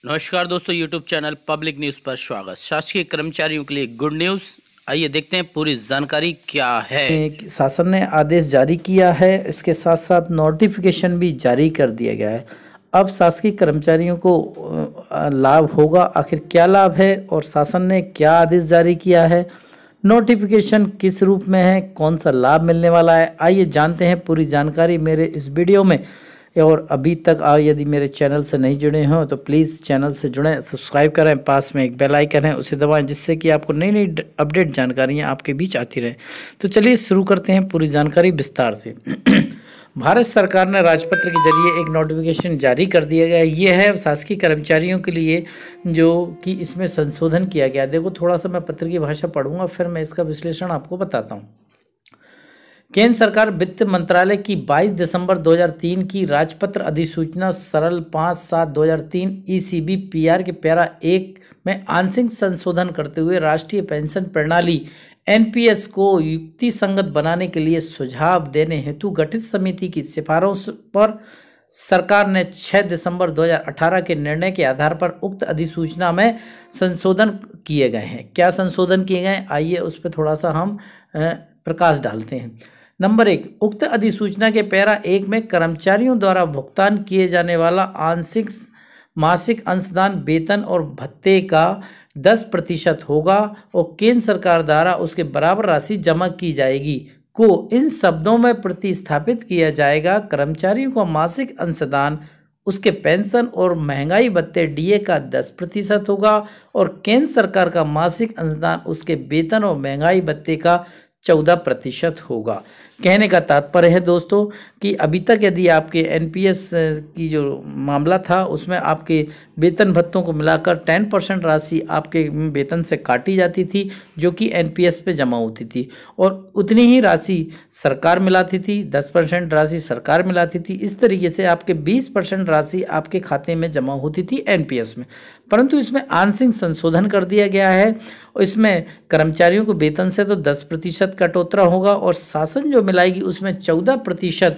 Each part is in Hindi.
नमस्कार दोस्तों, यूट्यूब चैनल पब्लिक न्यूज़ पर स्वागत। शासकीय कर्मचारियों के लिए गुड न्यूज़। आइए देखते हैं पूरी जानकारी क्या है। शासन ने आदेश जारी किया है, इसके साथ साथ नोटिफिकेशन भी जारी कर दिया गया है। अब शासकीय कर्मचारियों को लाभ होगा। आखिर क्या लाभ है और शासन ने क्या आदेश जारी किया है, नोटिफिकेशन किस रूप में है, कौन सा लाभ मिलने वाला है, आइए जानते हैं पूरी जानकारी मेरे इस वीडियो में। और अभी तक यदि मेरे चैनल से नहीं जुड़े हों तो प्लीज़ चैनल से जुड़ें, सब्सक्राइब करें, पास में एक बेल आइकन है उसे दबाएं, जिससे कि आपको नई नई अपडेट जानकारियां आपके बीच आती रहें। तो चलिए शुरू करते हैं पूरी जानकारी विस्तार से। भारत सरकार ने राजपत्र के जरिए एक नोटिफिकेशन जारी कर दिया गया। ये है शासकीय कर्मचारियों के लिए, जो कि इसमें संशोधन किया गया। देखो, थोड़ा सा मैं पत्र की भाषा पढ़ूंगा, फिर मैं इसका विश्लेषण आपको बताता हूँ। केंद्र सरकार वित्त मंत्रालय की 22 दिसंबर 2003 की राजपत्र अधिसूचना सरल 5/7/2003 ECB PR के पैरा 1 में आंशिक संशोधन करते हुए राष्ट्रीय पेंशन प्रणाली NPS को युक्तिसंगत बनाने के लिए सुझाव देने हेतु गठित समिति की सिफारिश पर सरकार ने 6 दिसंबर 2018 के निर्णय के आधार पर उक्त अधिसूचना में संशोधन किए गए हैं। क्या संशोधन किए गए हैं, आइए उस पर थोड़ा सा हम प्रकाश डालते हैं। नंबर 1, उक्त अधिसूचना के पैरा 1 में कर्मचारियों द्वारा भुगतान किए जाने वाला आंशिक मासिक अंशदान वेतन और भत्ते का 10% होगा और केंद्र सरकार द्वारा उसके बराबर राशि जमा की जाएगी को इन शब्दों में प्रतिस्थापित किया जाएगा। कर्मचारियों को मासिक अंशदान उसके पेंशन और महंगाई भत्ते DA का 10% होगा और केंद्र सरकार का मासिक अंशदान उसके वेतन और महंगाई भत्ते का 14% होगा। कहने का तात्पर्य है दोस्तों कि अभी तक यदि आपके NPS की जो मामला था उसमें आपके वेतन भत्तों को मिलाकर 10% राशि आपके वेतन से काटी जाती थी, जो कि NPS पे जमा होती थी, और उतनी ही राशि सरकार मिलाती थी। 10% राशि सरकार मिलाती थी। इस तरीके से आपके 20% राशि आपके खाते में जमा होती थी NPS में। परंतु इसमें आंशिक संशोधन कर दिया गया है और इसमें कर्मचारियों को वेतन से तो 10% कटौती होगा और शासन जो मिलाएगी उसमें 14%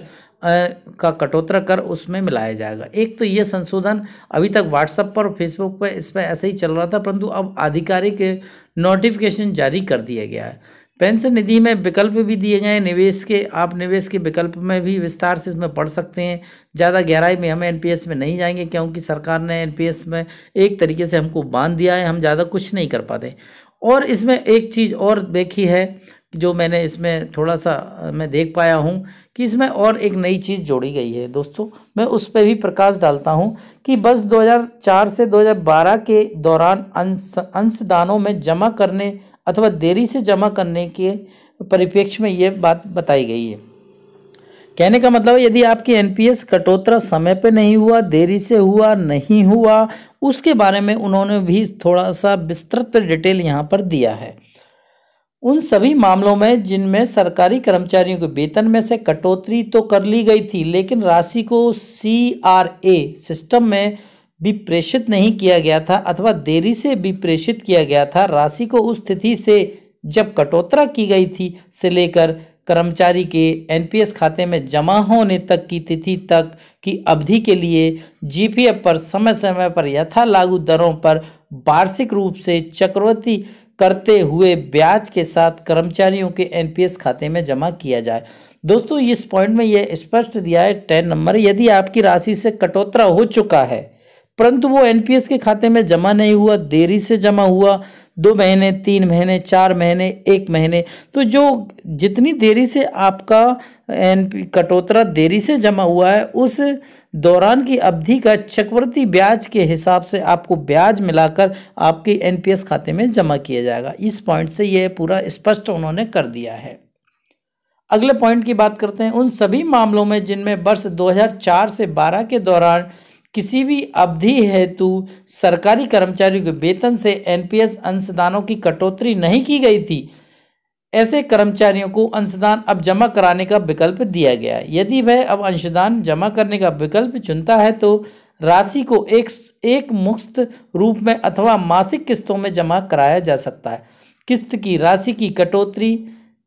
का कटौती कर उसमें मिलाया जाएगा। एक तो ये संशोधन अभी तक व्हाट्सएप पर और फेसबुक पर इस पर ऐसे ही चल रहा था, परंतु अब आधिकारिक नोटिफिकेशन जारी कर दिया गया है। पेंशन निधि में विकल्प भी दिए गए हैं निवेश के। आप निवेश के विकल्प में भी विस्तार से इसमें पढ़ सकते हैं। ज़्यादा गहराई में हम NPS में नहीं जाएंगे, क्योंकि सरकार ने NPS में एक तरीके से हमको बांध दिया है, हम ज़्यादा कुछ नहीं कर पाते। और इसमें एक चीज़ और देखी है जो मैंने इसमें थोड़ा सा मैं देख पाया हूँ कि इसमें और एक नई चीज़ जोड़ी गई है दोस्तों। मैं उस पर भी प्रकाश डालता हूँ कि बस 2004 से 2012 के दौरान अंशदानों में जमा करने अथवा देरी से जमा करने के परिप्रेक्ष्य में ये बात बताई गई है। कहने का मतलब है, यदि आपकी NPS कटौती समय पे नहीं हुआ, देरी से हुआ, नहीं हुआ, उसके बारे में उन्होंने भी थोड़ा सा विस्तृत डिटेल यहाँ पर दिया है। उन सभी मामलों में जिनमें सरकारी कर्मचारियों के वेतन में से कटौती तो कर ली गई थी, लेकिन राशि को CRA सिस्टम में भी प्रेषित नहीं किया गया था अथवा देरी से भी प्रेषित किया गया था। राशि को उस तिथि से जब कटौती की गई थी से लेकर कर्मचारी के NPS खाते में जमा होने तक की तिथि तक की अवधि के लिए GPF पर समय समय पर यथा लागू दरों पर वार्षिक रूप से चक्रवृद्धि करते हुए ब्याज के साथ कर्मचारियों के NPS खाते में जमा किया जाए। दोस्तों, इस पॉइंट में यह स्पष्ट दिया है 10 नंबर, यदि आपकी राशि से कटौती हो चुका है परंतु वो NPS के खाते में जमा नहीं हुआ, देरी से जमा हुआ, 2 महीने, 3 महीने, 4 महीने, 1 महीने, तो जो जितनी देरी से आपका कटौती देरी से जमा हुआ है उस दौरान की अवधि का चक्रवृद्धि ब्याज के हिसाब से आपको ब्याज मिलाकर आपके NPS खाते में जमा किया जाएगा। इस पॉइंट से यह पूरा स्पष्ट उन्होंने कर दिया है। अगले पॉइंट की बात करते हैं। उन सभी मामलों में जिनमें वर्ष 2004 से 12 के दौरान किसी भी अवधि हेतु सरकारी कर्मचारियों के वेतन से NPS अंशदानों की कटौती नहीं की गई थी, ऐसे कर्मचारियों को अंशदान अब जमा कराने का विकल्प दिया गया है। यदि वह अब अंशदान जमा करने का विकल्प चुनता है तो राशि को एक मुश्त रूप में अथवा मासिक किस्तों में जमा कराया जा सकता है। किस्त की राशि की कटौती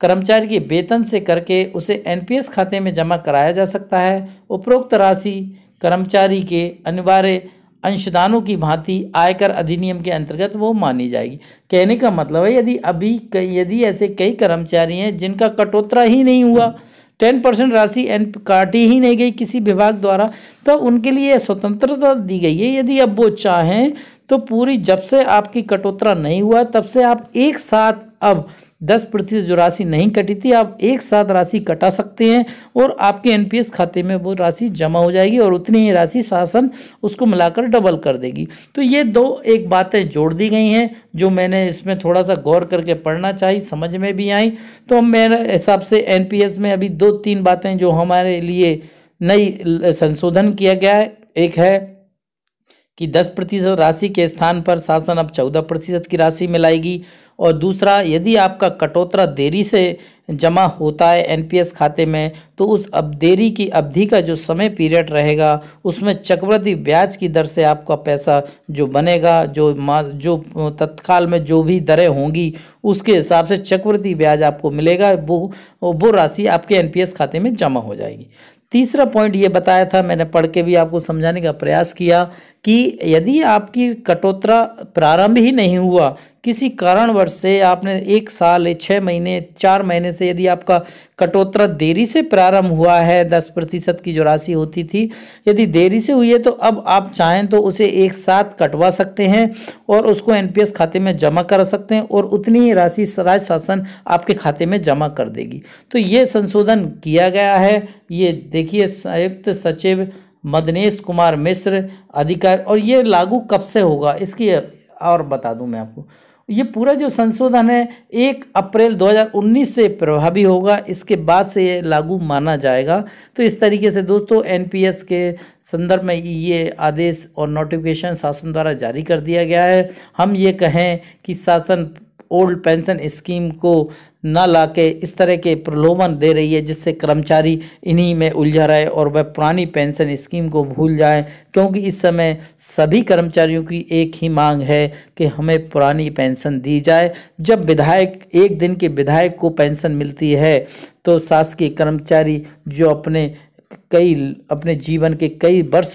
कर्मचारी के वेतन से करके उसे NPS खाते में जमा कराया जा सकता है। उपरोक्त राशि कर्मचारी के अनिवार्य अंशदानों की भांति आयकर अधिनियम के अंतर्गत वो मानी जाएगी। कहने का मतलब है यदि ऐसे कई कर्मचारी हैं जिनका कटौतरा ही नहीं हुआ, 10% राशि काटी ही नहीं गई किसी विभाग द्वारा, तो उनके लिए स्वतंत्रता दी गई है। यदि अब वो चाहें तो पूरी, जब से आपकी कटौतरा नहीं हुआ तब से आप एक साथ अब 10% जो राशि नहीं कटी थी आप एक साथ राशि कटा सकते हैं और आपके एनपीएस खाते में वो राशि जमा हो जाएगी और उतनी ही राशि शासन उसको मिलाकर डबल कर देगी। तो ये एक बातें जोड़ दी गई हैं जो मैंने इसमें थोड़ा सा गौर करके पढ़ना चाहिए, समझ में भी आई। तो मेरे हिसाब से एनपीएस में अभी 2-3 बातें जो हमारे लिए नई संशोधन किया गया है। एक है कि 10% राशि के स्थान पर शासन अब 14% की राशि मिलाएगी, और दूसरा, यदि आपका कटौतरा देरी से जमा होता है एनपीएस खाते में तो उस देरी की अवधि का जो समय पीरियड रहेगा उसमें चक्रवृद्धि ब्याज की दर से आपका पैसा जो बनेगा, जो तत्काल में जो भी दरें होंगी उसके हिसाब से चक्रवृद्धि ब्याज आपको मिलेगा, वो राशि आपके एनपीएस खाते में जमा हो जाएगी। तीसरा पॉइंट ये बताया था, मैंने पढ़ के भी आपको समझाने का प्रयास किया कि यदि आपकी कटौतरा प्रारंभ ही नहीं हुआ, किसी कारणवश से आपने 1 साल 6 महीने 4 महीने से यदि आपका कटौतरा देरी से प्रारंभ हुआ है, 10% की जो राशि होती थी यदि देरी से हुई है तो अब आप चाहें तो उसे एक साथ कटवा सकते हैं और उसको एनपीएस खाते में जमा कर सकते हैं और उतनी ही राशि राज्य शासन आपके खाते में जमा कर देगी। तो ये संशोधन किया गया है। ये देखिए, संयुक्त सचिव मदनेश कुमार मिश्र अधिकारी, और ये लागू कब से होगा इसकी और बता दूं मैं आपको। ये पूरा जो संशोधन है 1 अप्रैल 2019 से प्रभावी होगा, इसके बाद से ये लागू माना जाएगा। तो इस तरीके से दोस्तों एनपीएस के संदर्भ में ये आदेश और नोटिफिकेशन शासन द्वारा जारी कर दिया गया है। हम ये कहें कि शासन ओल्ड पेंशन स्कीम को न लाके इस तरह के प्रलोभन दे रही है जिससे कर्मचारी इन्हीं में उलझा रहे और वह पुरानी पेंशन स्कीम को भूल जाए, क्योंकि इस समय सभी कर्मचारियों की एक ही मांग है कि हमें पुरानी पेंशन दी जाए। जब विधायक, एक दिन के विधायक को पेंशन मिलती है तो शासकीय कर्मचारी जो अपने जीवन के कई वर्ष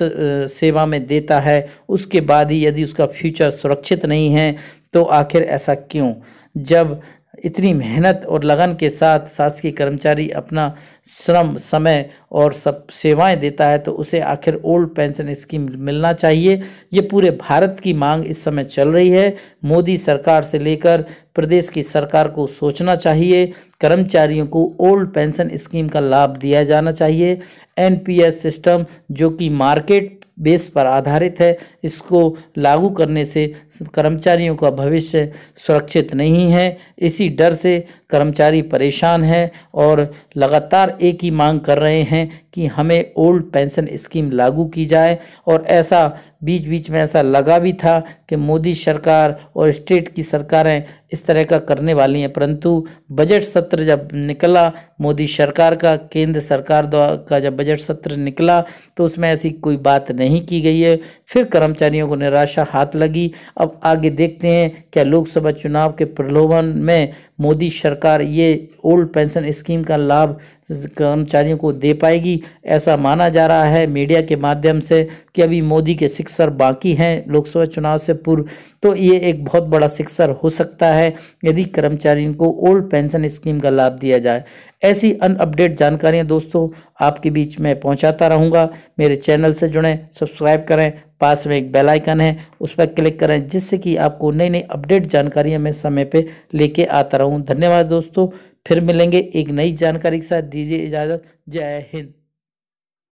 सेवा में देता है उसके बाद ही यदि उसका फ्यूचर सुरक्षित नहीं है तो आखिर ऐसा क्यों? जब इतनी मेहनत और लगन के साथ शासकीय कर्मचारी अपना श्रम, समय और सब सेवाएं देता है तो उसे आखिर ओल्ड पेंशन स्कीम मिलना चाहिए। ये पूरे भारत की मांग इस समय चल रही है। मोदी सरकार से लेकर प्रदेश की सरकार को सोचना चाहिए, कर्मचारियों को ओल्ड पेंशन स्कीम का लाभ दिया जाना चाहिए। एनपीएस सिस्टम जो कि मार्केट बेस पर आधारित है, इसको लागू करने से कर्मचारियों का भविष्य सुरक्षित नहीं है। इसी डर से कर्मचारी परेशान हैं और लगातार एक ही मांग कर रहे हैं कि हमें ओल्ड पेंशन स्कीम लागू की जाए। और ऐसा बीच में ऐसा लगा भी था कि मोदी सरकार और स्टेट की सरकारें इस तरह का करने वाली हैं, परंतु बजट सत्र जब निकला मोदी सरकार का, केंद्र सरकार का जब बजट सत्र निकला तो उसमें ऐसी कोई बात नहीं की गई है। फिर कर्मचारियों को निराशा हाथ लगी। अब आगे देखते हैं क्या लोकसभा चुनाव के प्रलोभन में मोदी सरकार ये ओल्ड पेंशन स्कीम का लाभ कर्मचारियों को दे पाएगी। ऐसा माना जा रहा है मीडिया के माध्यम से कि अभी मोदी के सिक्सर बाकी हैं लोकसभा चुनाव से पूर्व, तो ये एक बहुत बड़ा सिक्सर हो सकता है यदि कर्मचारियों को ओल्ड पेंशन स्कीम का लाभ दिया जाए। ऐसी अनअपडेट जानकारियां दोस्तों आपके बीच में पहुंचाता रहूंगा। मेरे चैनल से जुड़ें, सब्सक्राइब करें, पास में एक बेल आइकन है उस पर क्लिक करें जिससे कि आपको नई नई अपडेट जानकारियां मैं समय पे लेके आता रहूं। धन्यवाद दोस्तों, फिर मिलेंगे एक नई जानकारी के साथ। दीजिए इजाज़त। जय हिंद।